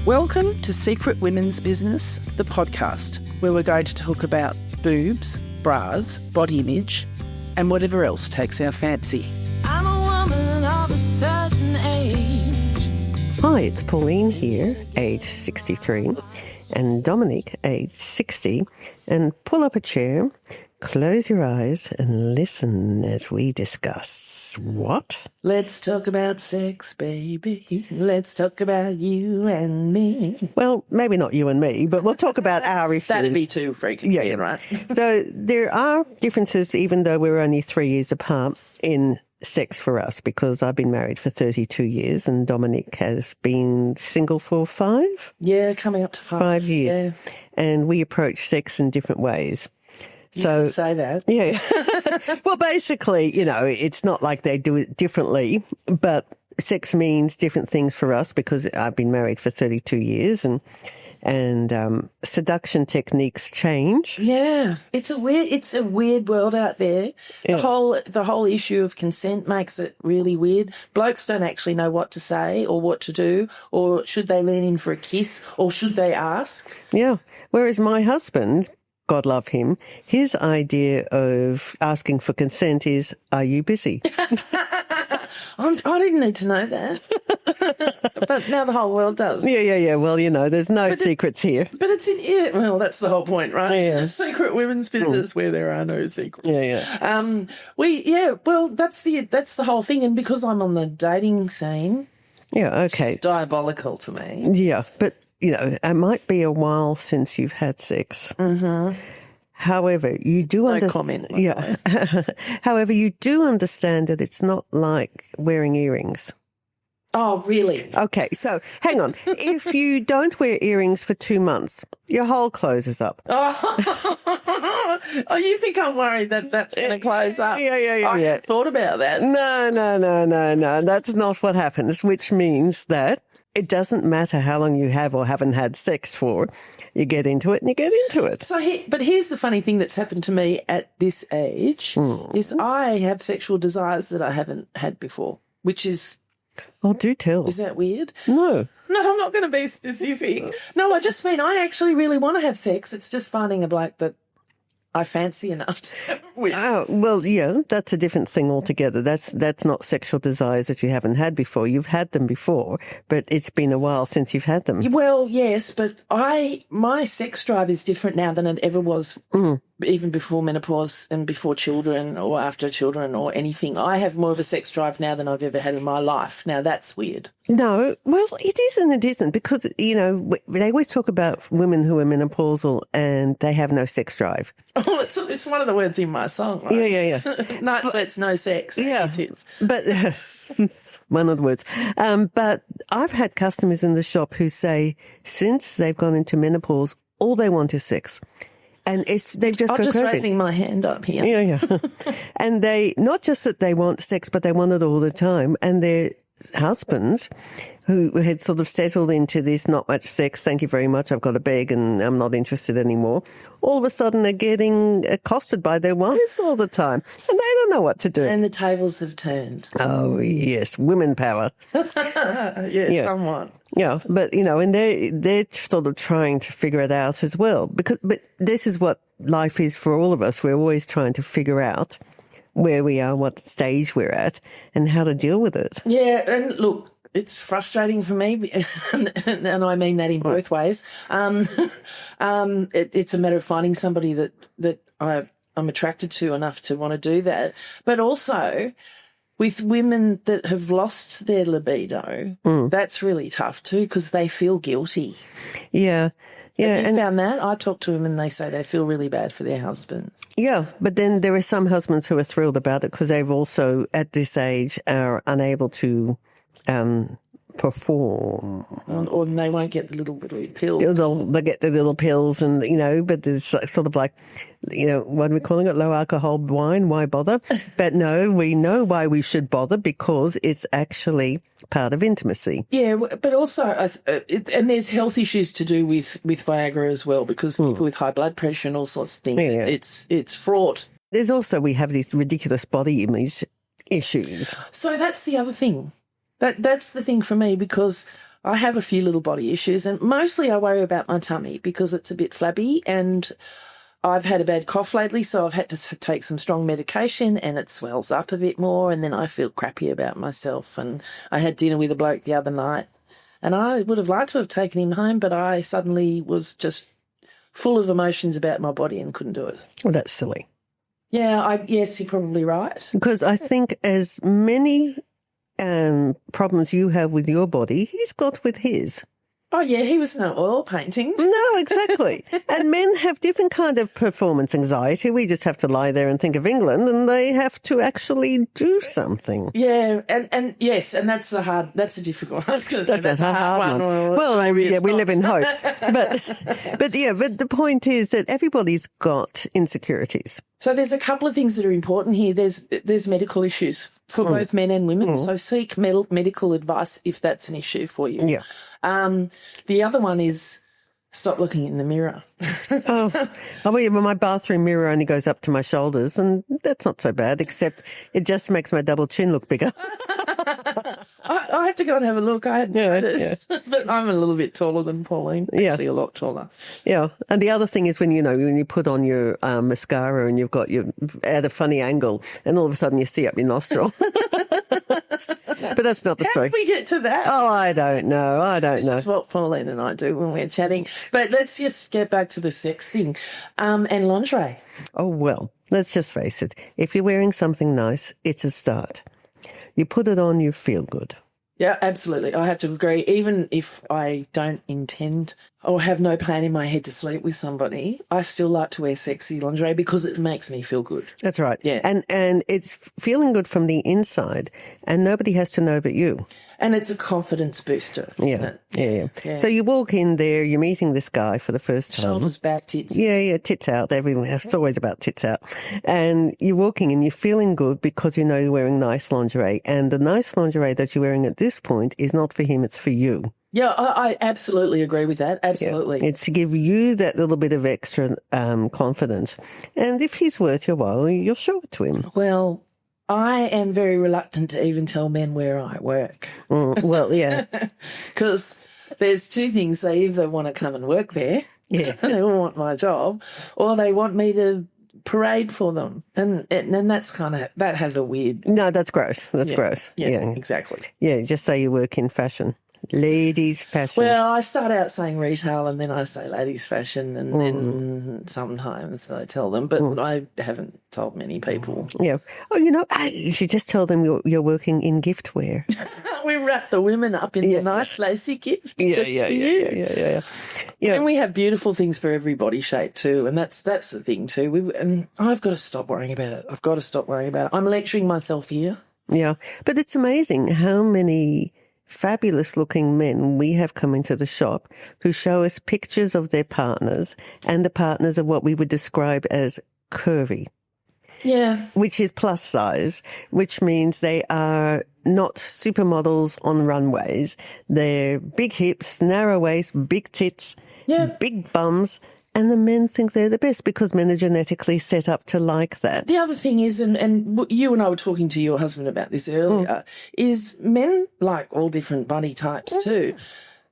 Welcome to Secret Women's Business, the podcast, where we're going to talk about boobs, bras, body image, and whatever else takes our fancy. I'm a woman of a certain age. Hi, it's Pauline here, age 63, and Dominic, age 60, and pull up a chair, close your eyes, and listen as we discuss what? Let's talk about sex, baby. Let's talk about you and me. Well, maybe not you and me, but we'll talk about our issues. That'd be too freaking weird, right? So there are differences, even though we're only 3 years apart, in sex for us, because I've been married for 32 years and Dominic has been single for 5? Yeah, coming up to 5 years. Yeah. And we approach sex in different ways. You can say that. Yeah. Well, basically, you know, it's not like they do it differently, but sex means different things for us because I've been married for 32 years and seduction techniques change. Yeah, it's a weird world out there. Yeah. The whole issue of consent makes it really weird. Blokes don't actually know what to say or what to do, or should they lean in for a kiss, or should they ask? Yeah. Whereas my husband, God love him, his idea of asking for consent is, are you busy? I didn't need to know that. But now the whole world does. Yeah. Well, you know, there's no secrets here. But well, that's the whole point, right? Yeah. Secret women's business where there are no secrets. Yeah. Well, that's the whole thing. And because I'm on the dating scene, Yeah, okay. it's diabolical to me. Yeah, but, you know, it might be a while since you've had sex. Mm-hmm. However, you do No comment. Yeah. However, you do understand that it's not like wearing earrings. Oh, really? Okay, so hang on. If you don't wear earrings for 2 months, your hole closes up. Oh, you think I'm worried that that's going to close up? Yeah. I hadn't thought about that. No. That's not what happens, which means that it doesn't matter how long you have or haven't had sex for. You get into it and you get into it. But here's the funny thing that's happened to me at this age is I have sexual desires that I haven't had before, which is... Oh, do tell. Is that weird? No. No, I'm not going to be specific. No, I just mean I actually really want to have sex. It's just finding a bloke that I fancy enough to have with. Oh, well, yeah, that's a different thing altogether. That's not sexual desires that you haven't had before. You've had them before, but it's been a while since you've had them. Well, yes, but my sex drive is different now than it ever was, even before menopause and before children or after children or anything. I have more of a sex drive now than I've ever had in my life. Now, that's weird. No, well, it is and it isn't because, you know, they always talk about women who are menopausal and they have no sex drive. Oh, it's one of the words in my song, right? Yeah. Night sweats, no sex. Yeah, Tits. but one of the words. But I've had customers in the shop who say since they've gone into menopause, all they want is sex. And they just I'm go just crazy. raising my hand up here. Yeah. And they, not just that they want sex, but they want it all the time. And their husbands who had sort of settled into this not much sex, thank you very much, I've got a bag and I'm not interested anymore, all of a sudden are getting accosted by their wives all the time. And they don't know what to do. And the tables have turned. Oh, yes, women power. Yeah, somewhat. Yeah, but, you know, and they're sort of trying to figure it out as well. But this is what life is for all of us. We're always trying to figure out where we are, what stage we're at, and how to deal with it. Yeah, and look, it's frustrating for me, and I mean that in both ways. It's a matter of finding somebody that I'm attracted to enough to want to do that, but also with women that have lost their libido, that's really tough too because they feel guilty. Yeah. Yeah, Have you found that? I talk to them and they say they feel really bad for their husbands. Yeah, but then there are some husbands who are thrilled about it because they've also, at this age, are unable to perform. Or they won't get the little pill. They'll get the little pills and, you know, but there's sort of like, you know, what are we calling it? Low alcohol wine? Why bother? But no, we know why we should bother because it's actually part of intimacy. Yeah, but also, and there's health issues to do with Viagra as well because people with high blood pressure and all sorts of things, it's fraught. There's also, we have these ridiculous body image issues. So that's the other thing. That's the thing for me because I have a few little body issues, and mostly I worry about my tummy because it's a bit flabby, and I've had a bad cough lately, so I've had to take some strong medication, and it swells up a bit more, and then I feel crappy about myself. And I had dinner with a bloke the other night, and I would have liked to have taken him home, but I suddenly was just full of emotions about my body and couldn't do it. Well, that's silly. Yeah, yes, you're probably right. Because I think as many problems you have with your body, he's got with his. Oh, yeah, he was no oil painting. No, exactly. And men have different kind of performance anxiety. We just have to lie there and think of England, and they have to actually do something. Yeah, and yes, and that's a difficult one. I was going to say that's a hard one. Well, maybe yeah, we not. live in hope. But the point is that everybody's got insecurities. So there's a couple of things that are important here. There's medical issues for both men and women. So seek medical advice if that's an issue for you. Yeah. The other one is stop looking in the mirror. Oh, well, my bathroom mirror only goes up to my shoulders, and that's not so bad, except it just makes my double chin look bigger. I have to go and have a look. I hadn't noticed. Yeah. But I'm a little bit taller than Pauline. Yeah. Actually, a lot taller. Yeah. And the other thing is when you put on your mascara and you've got your at a funny angle, and all of a sudden you see up your nostril. But that's not the How story. did we get to that? Oh, I don't know. That's what Pauline and I do when we're chatting. But let's just get back to the sex thing. And lingerie. Oh, well, let's just face it. If you're wearing something nice, it's a start. You put it on, you feel good. Yeah, absolutely. I have to agree. Even if I don't intend or have no plan in my head to sleep with somebody, I still like to wear sexy lingerie because it makes me feel good. That's right. Yeah. And it's feeling good from the inside, and nobody has to know but you. And it's a confidence booster, isn't it? Yeah. So you walk in there, you're meeting this guy for the first time. Shoulders back, tits. Yeah, tits out. Everywhere. It's always about tits out. And you're walking and you're feeling good because you know you're wearing nice lingerie. And the nice lingerie that you're wearing at this point is not for him, it's for you. Yeah, I absolutely agree with that. Absolutely. Yeah. It's to give you that little bit of extra confidence. And if he's worth your while, you'll show it to him. Well, I am very reluctant to even tell men where I work. Well, yeah. Because there's two things. They either want to come and work there, Yeah. they want my job, or they want me to parade for them. And that's that has a weird... No, that's gross. That's gross. Yeah, exactly. Yeah, just say you work in fashion. Ladies' fashion. Well, I start out saying retail and then I say ladies' fashion and then sometimes I tell them, but I haven't told many people. Yeah. Oh, you should just tell them you're working in giftware. We wrap the women up in a nice lacy gift just for you. Yeah. And we have beautiful things for every body shape too, and that's the thing too. And I've got to stop worrying about it. I'm lecturing myself here. Yeah. But it's amazing how many fabulous-looking men we have come into the shop who show us pictures of their partners, and the partners are what we would describe as curvy. Yeah. Which is plus size, which means they are not supermodels on runways. They're big hips, narrow waist, big tits, big bums, and the men think they're the best because men are genetically set up to like that. The other thing is, and you and I were talking to your husband about this earlier, is men like all different body types too.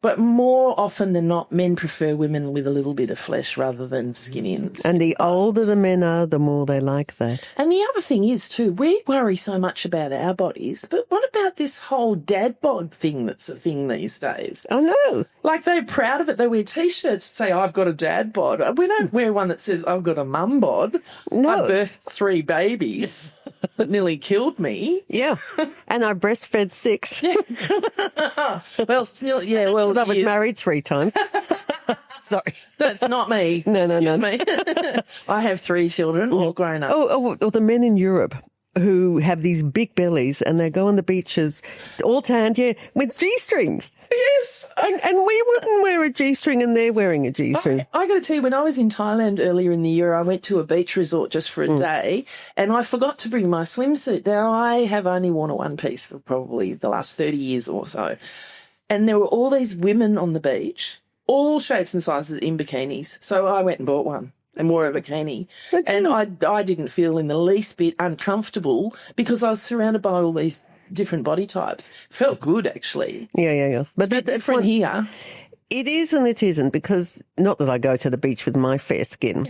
But more often than not, men prefer women with a little bit of flesh rather than skinny. And the older the men are, the more they like that. And the other thing is, too, we worry so much about our bodies, but what about this whole dad bod thing that's a thing these days? Oh, no. Like, they're proud of it. They wear T-shirts that say, I've got a dad bod. We don't wear one that says, I've got a mum bod. No. I birthed 3 babies that nearly killed me. Yeah. And I breastfed 6. Well, still, well, I was married 3 times. Sorry. That's not me. No. Me. I have 3 children, all grown up. Oh, the men in Europe who have these big bellies and they go on the beaches all tanned, with G-strings. Yes. And we wouldn't wear a G-string and they're wearing a G-string. I got to tell you, when I was in Thailand earlier in the year, I went to a beach resort just for a day and I forgot to bring my swimsuit. Now, I have only worn a one-piece for probably the last 30 years or so. And there were all these women on the beach, all shapes and sizes in bikinis. So I went and bought one and wore a bikini. And I didn't feel in the least bit uncomfortable because I was surrounded by all these different body types. Felt good, actually. Yeah. But It's different here. It is and it isn't, because not that I go to the beach with my fair skin.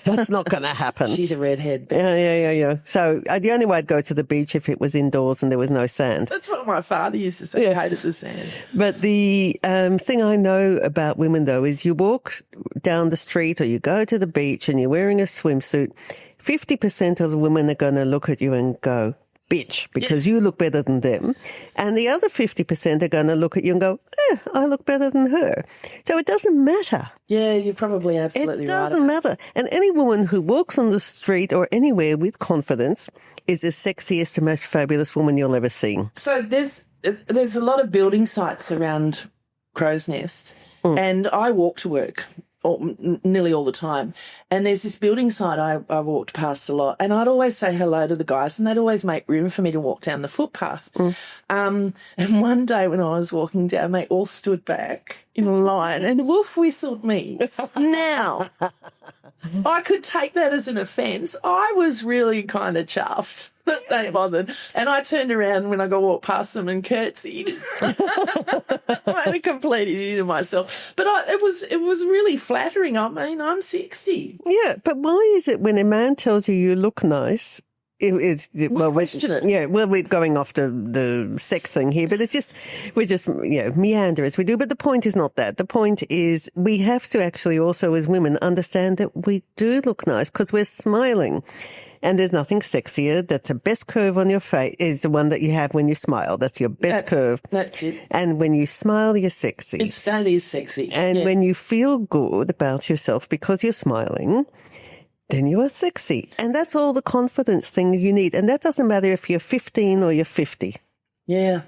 That's not going to happen. She's a redhead. Yeah. So the only way I'd go to the beach if it was indoors and there was no sand. That's what my father used to say. He hated the sand. But the thing I know about women, though, is you walk down the street or you go to the beach and you're wearing a swimsuit, 50% of the women are going to look at you and go, bitch, because you look better than them. And the other 50% are going to look at you and go, I look better than her. So it doesn't matter. Yeah, you're probably absolutely It right. doesn't matter. And any woman who walks on the street or anywhere with confidence is the sexiest and most fabulous woman you'll ever see. So there's a lot of building sites around Crow's Nest, and I walk to work nearly all the time. And there's this building site I walked past a lot, and I'd always say hello to the guys, and they'd always make room for me to walk down the footpath. And one day when I was walking down, they all stood back in a line and woof whistled me. Now, I could take that as an offence. I was really kind of chuffed that they bothered. And I turned around when I got walked past them and curtsied. I had a complete idiot of myself. But it was really flattering. I mean, I'm 60. Yeah, but why is it when a man tells you look nice, question it. Yeah, well, we're going off the sex thing here, but we're just meander as we do. But the point is not that. The point is we have to actually also, as women, understand that we do look nice because we're smiling. And there's nothing sexier. That's the best curve on your face is the one that you have when you smile. That's your best curve. That's it. And when you smile, you're sexy. That is sexy. And when you feel good about yourself because you're smiling, then you are sexy. And that's all the confidence thing you need. And that doesn't matter if you're 15 or you're 50. Yeah.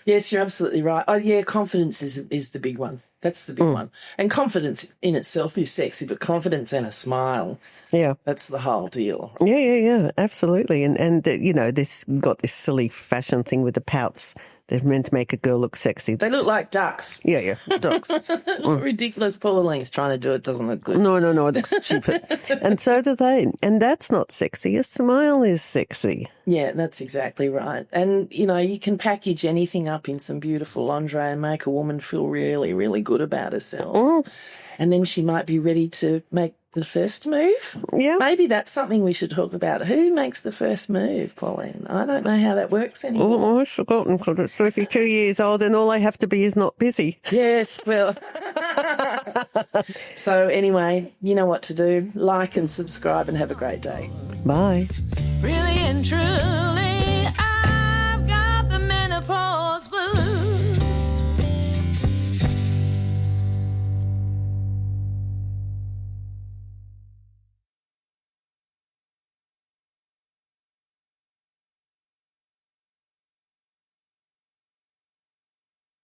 Yes, you're absolutely right. Oh, yeah, confidence is the big one. That's the big one. And confidence in itself is sexy, but confidence and a smile, that's the whole deal. Yeah, absolutely. And this got this silly fashion thing with the pouts. They're meant to make a girl look sexy. They look like ducks. Yeah, ducks. Ridiculous. Pauline's trying to do it. Doesn't look good. No, it looks stupid. And so do they. And that's not sexy. A smile is sexy. Yeah, that's exactly right. And, you can package anything up in some beautiful lingerie and make a woman feel really, really good about herself. And then she might be ready to make the first move. Yeah. Maybe that's something we should talk about. Who makes the first move, Pauline? I don't know how that works anymore. Oh, I've forgotten because it's 32 years old and all I have to be is not busy. Yes, well. So anyway, you know what to do. Like and subscribe and have a great day. Bye. Really and truly.